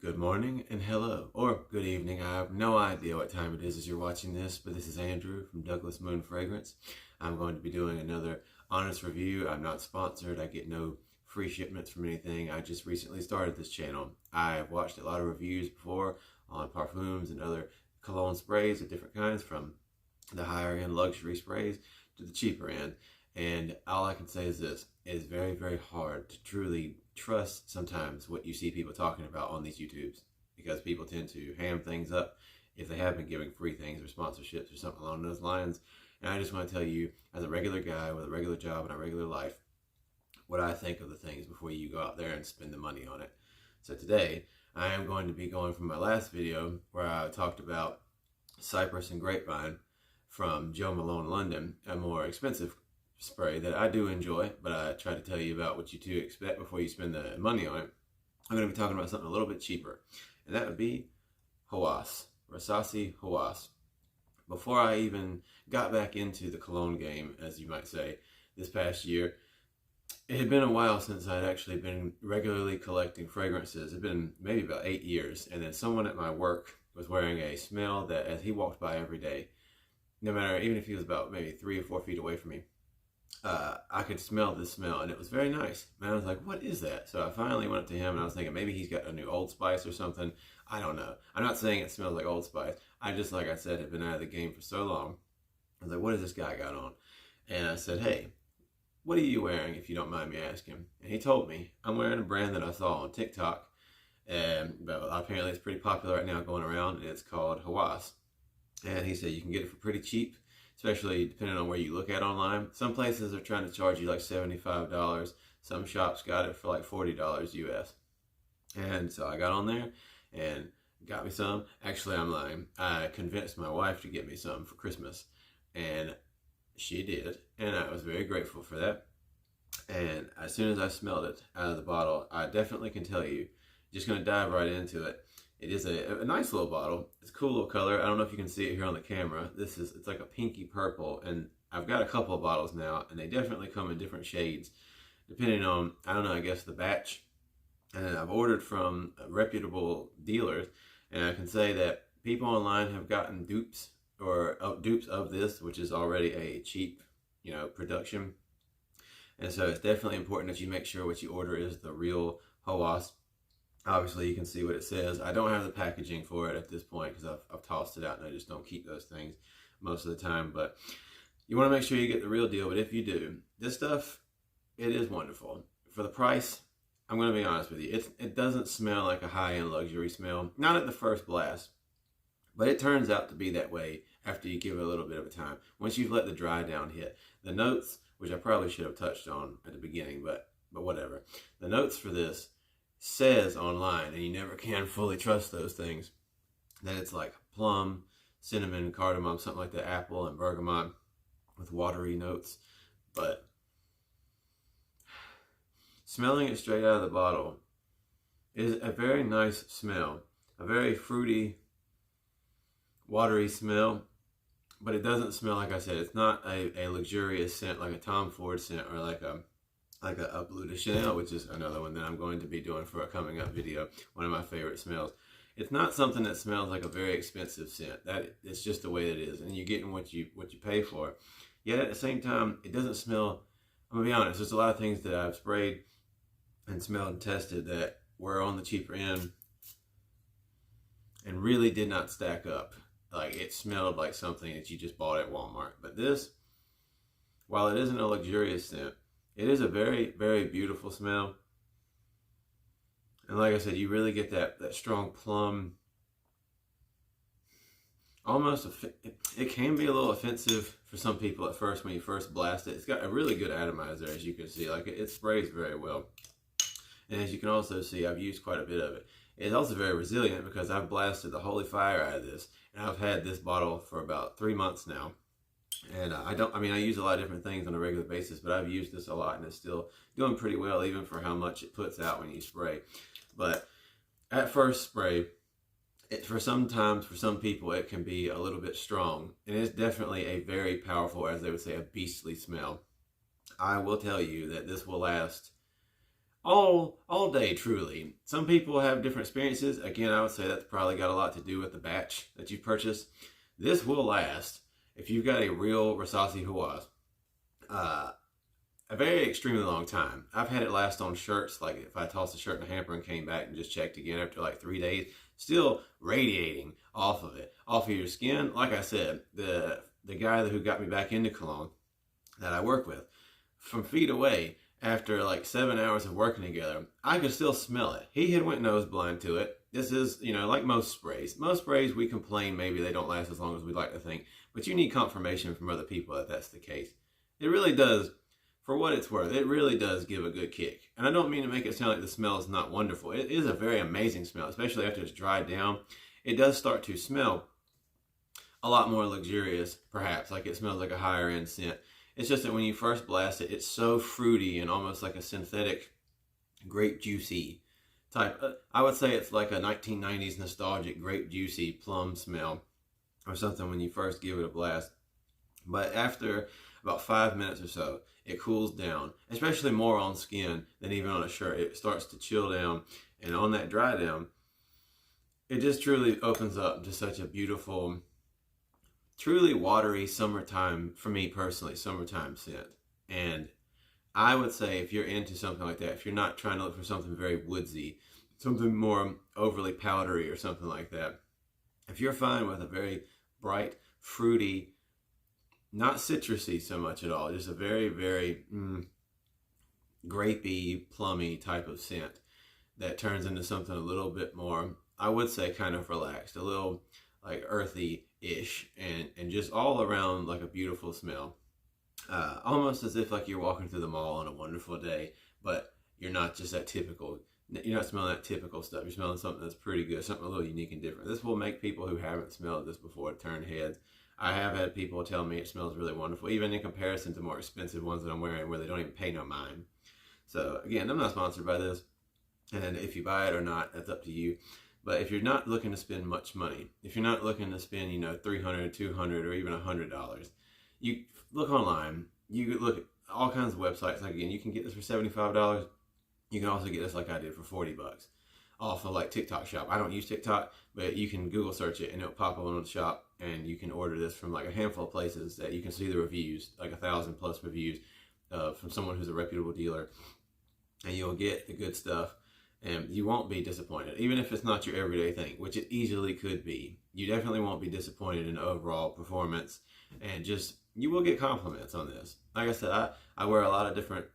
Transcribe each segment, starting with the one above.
Good morning and hello, or good evening. I have no idea what time it is as you're watching this, but this is Andrew from Douglas Moon Fragrance. I'm going to be doing another honest review. I'm not sponsored. I get no free shipments from anything. I just recently started this channel. I've watched a lot of reviews before on parfums and other cologne sprays of different kinds, from the higher end luxury sprays to the cheaper end. And all I can say is this: it's very, very hard to truly trust sometimes what you see people talking about on these YouTubes, because people tend to ham things up if they have been giving free things or sponsorships or something along those lines. And I just want to tell you, as a regular guy with a regular job and a regular life, what I think of the things before you go out there and spend the money on it. So today, I am going to be going from my last video where I talked about Cypress and Grapevine from Jo Malone London, a more expensive spray that I do enjoy, but I try to tell you about what you to expect before you spend the money on it. I'm going to be talking about something a little bit cheaper, and that would be Hawas, Rasasi Hawas. Before I even got back into the cologne game, as you might say, this past year, it had been a while since I'd actually been regularly collecting fragrances. It had been maybe about 8 years, and then someone at my work was wearing a smell that, as he walked by every day, no matter, even if he was about maybe 3 or 4 feet away from me, I could smell this smell, and it was very nice. And I was like, what is that? So I finally went up to him, and I was thinking maybe he's got a new Old Spice or something. I don't know. I'm not saying it smells like Old Spice. I just, like I said, had been out of the game for so long. I was like, what has this guy got on? And I said, hey, what are you wearing, if you don't mind me asking? And he told me, I'm wearing a brand that I saw on TikTok, but apparently it's pretty popular right now going around, and it's called Hawas. And he said you can get it for pretty cheap, especially depending on where you look at online. Some places are trying to charge you like $75. Some shops got it for like $40 US. And so I got on there and got me some. Actually, I'm lying. I convinced my wife to get me some for Christmas, and she did, and I was very grateful for that. And as soon as I smelled it out of the bottle, I definitely can tell you, just going to dive right into it. It is a nice little bottle. It's a cool little color. I don't know if you can see it here on the camera. It's like a pinky purple, and I've got a couple of bottles now, and they definitely come in different shades, depending on, I don't know, I guess the batch. And I've ordered from reputable dealers, and I can say that people online have gotten dupes of this, which is already a cheap, production. And so it's definitely important that you make sure what you order is the real Hawas. Obviously, you can see what it says. I don't have the packaging for it at this point because I've tossed it out, and I just don't keep those things most of the time. But you want to make sure you get the real deal. But if you do, this stuff, it is wonderful. For the price, I'm going to be honest with you. It doesn't smell like a high-end luxury smell. Not at the first blast. But it turns out to be that way after you give it a little bit of a time. Once you've let the dry down hit. The notes, which I probably should have touched on at the beginning, but whatever. The notes for this says online, and you never can fully trust those things, that it's like plum, cinnamon, cardamom, something like that, apple and bergamot with watery notes. But smelling it straight out of the bottle is a very nice smell, a very fruity, watery smell, but it doesn't smell, like I said, it's not a luxurious scent like a Tom Ford scent or like a Bleu de Chanel, which is another one that I'm going to be doing for a coming up video, one of my favorite smells. It's not something that smells like a very expensive scent. It's just the way it is, and you're getting what you pay for. Yet at the same time, it doesn't smell, I'm gonna be honest, there's a lot of things that I've sprayed and smelled and tested that were on the cheaper end and really did not stack up. Like, it smelled like something that you just bought at Walmart. But this, while it isn't a luxurious scent, it is a very, very beautiful smell. And like I said, you really get that strong plum. Almost, it can be a little offensive for some people at first when you first blast it. It's got a really good atomizer, as you can see. Like, it sprays very well. And as you can also see, I've used quite a bit of it. It's also very resilient because I've blasted the holy fire out of this. And I've had this bottle for about 3 months now. And I use a lot of different things on a regular basis, but I've used this a lot, and it's still doing pretty well, even for how much it puts out when you spray. But at first spray, for some people, it can be a little bit strong. And it's definitely a very powerful, as they would say, a beastly smell. I will tell you that this will last all day, truly. Some people have different experiences. Again, I would say that's probably got a lot to do with the batch that you purchased. This will last if you've got a real Rasasi Hawas. A very extremely long time. I've had it last on shirts, like if I tossed a shirt in a hamper and came back and just checked again after like 3 days, still radiating off of it, off of your skin. Like I said, the guy who got me back into cologne that I work with, from feet away, after like 7 hours of working together, I could still smell it. He had went nose blind to it. This is, like most sprays. Most sprays we complain maybe they don't last as long as we'd like to think, but you need confirmation from other people that that's the case. It really does. For what it's worth, it really does give a good kick. And I don't mean to make it sound like the smell is not wonderful. It is a very amazing smell, especially after it's dried down. It does start to smell a lot more luxurious, perhaps, like it smells like a higher end scent. It's just that when you first blast it, it's so fruity and almost like a synthetic grape juicy type. I would say it's like a 1990s nostalgic grape juicy plum smell or something when you first give it a blast. But after about 5 minutes or so, it cools down, especially more on skin than even on a shirt. It starts to chill down, and on that dry down, it just truly opens up to such a beautiful, truly watery summertime, for me personally, summertime scent. And I would say if you're into something like that, if you're not trying to look for something very woodsy, something more overly powdery or something like that, if you're fine with a very bright, fruity, not citrusy so much at all, just a very, very grapey, plummy type of scent that turns into something a little bit more, I would say, kind of relaxed, a little like earthy-ish, and just all around like a beautiful smell. Almost as if like you're walking through the mall on a wonderful day, but you're not just that typical, you're not smelling that typical stuff. You're smelling something that's pretty good, something a little unique and different. This will make people who haven't smelled this before turn heads. I have had people tell me it smells really wonderful, even in comparison to more expensive ones that I'm wearing where they don't even pay no mind. So again, I'm not sponsored by this, and if you buy it or not, that's up to you. But if you're not looking to spend much money, if you're not looking to spend, $300, $200, or even $100, you look online. You look at all kinds of websites. Like, again, you can get this for $75. You can also get this like I did for $40 off of like TikTok shop. I don't use TikTok, but you can Google search it and it'll pop up on the shop, and you can order this from like a handful of places that you can see the reviews, like 1,000+ reviews from someone who's a reputable dealer, and you'll get the good stuff, and you won't be disappointed. Even if it's not your everyday thing, which it easily could be, you definitely won't be disappointed in the overall performance, and just, you will get compliments on this. Like I said, I wear a lot of different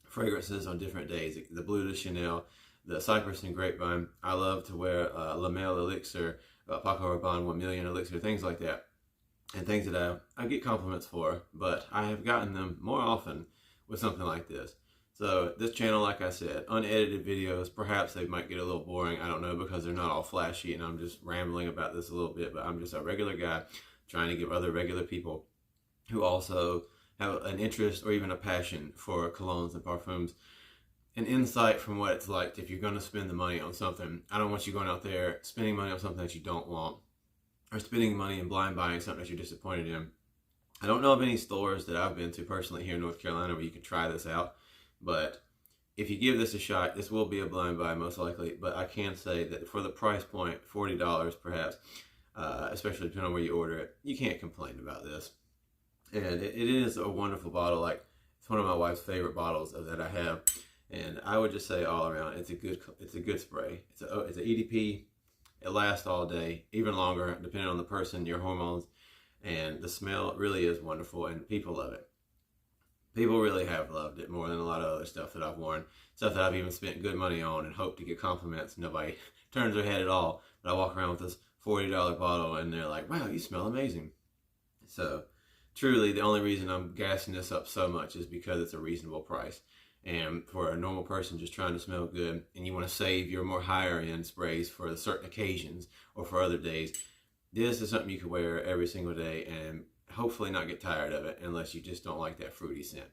fragrances on different days. The Bleu de Chanel, the Cypress and Grapevine. I love to wear La Mel Elixir, Paco Rabanne 1 Million Elixir, things like that. And things that I get compliments for, but I have gotten them more often with something like this. So this channel, like I said, unedited videos, perhaps they might get a little boring, I don't know, because they're not all flashy and I'm just rambling about this a little bit, but I'm just a regular guy trying to give other regular people who also have an interest or even a passion for colognes and parfums an insight from what it's like if you're going to spend the money on something. I don't want you going out there spending money on something that you don't want, or spending money and blind buying something that you're disappointed in. I don't know of any stores that I've been to personally here in North Carolina where you can try this out, but if you give this a shot, this will be a blind buy most likely, but I can say that for the price point, $40 perhaps, especially depending on where you order it, you can't complain about this. And it is a wonderful bottle. Like, it's one of my wife's favorite bottles that I have. And I would just say all around, it's a good spray. It's an EDP. It lasts all day, even longer, depending on the person, your hormones, and the smell really is wonderful, and people love it. People really have loved it more than a lot of other stuff that I've worn, stuff that I've even spent good money on and hope to get compliments. Nobody turns their head at all, but I walk around with this $40 bottle, and they're like, "Wow, you smell amazing." So truly, the only reason I'm gassing this up so much is because it's a reasonable price. And for a normal person just trying to smell good, and you want to save your more higher end sprays for certain occasions or for other days, this is something you can wear every single day and hopefully not get tired of it, unless you just don't like that fruity scent.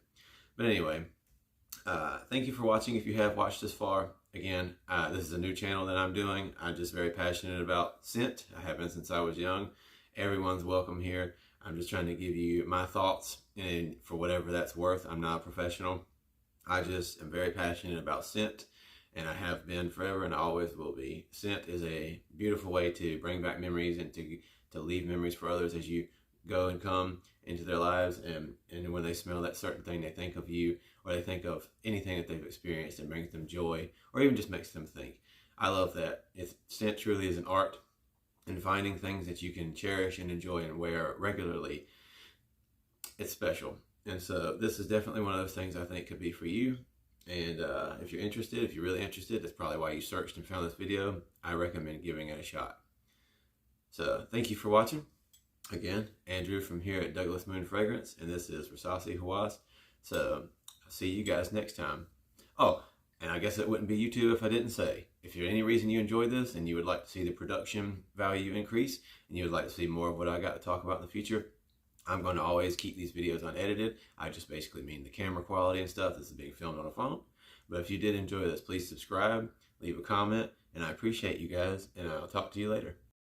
But anyway, thank you for watching. If you have watched this far, again, this is a new channel that I'm doing. I'm just very passionate about scent. I have been since I was young. Everyone's welcome here. I'm just trying to give you my thoughts, and for whatever that's worth. I'm not a professional. I just am very passionate about scent, and I have been forever, and I always will be. Scent is a beautiful way to bring back memories and to leave memories for others as you go and come into their lives, and when they smell that certain thing, they think of you, or they think of anything that they've experienced and brings them joy, or even just makes them think. I love that. Scent truly is an art, and finding things that you can cherish and enjoy and wear regularly, it's special. And so this is definitely one of those things I think could be for you. And if you're interested, if you're really interested, that's probably why you searched and found this video. I recommend giving it a shot. So thank you for watching. Again, Andrew from here at Douglas Moon Fragrance, and this is Rasasi Hawas. So I'll see you guys next time. Oh, and I guess it wouldn't be YouTube if I didn't say, if there's any reason you enjoyed this and you would like to see the production value increase, and you would like to see more of what I got to talk about in the future, I'm going to always keep these videos unedited. I just basically mean the camera quality and stuff. This is being filmed on a phone. But if you did enjoy this, please subscribe, leave a comment, and I appreciate you guys, and I'll talk to you later.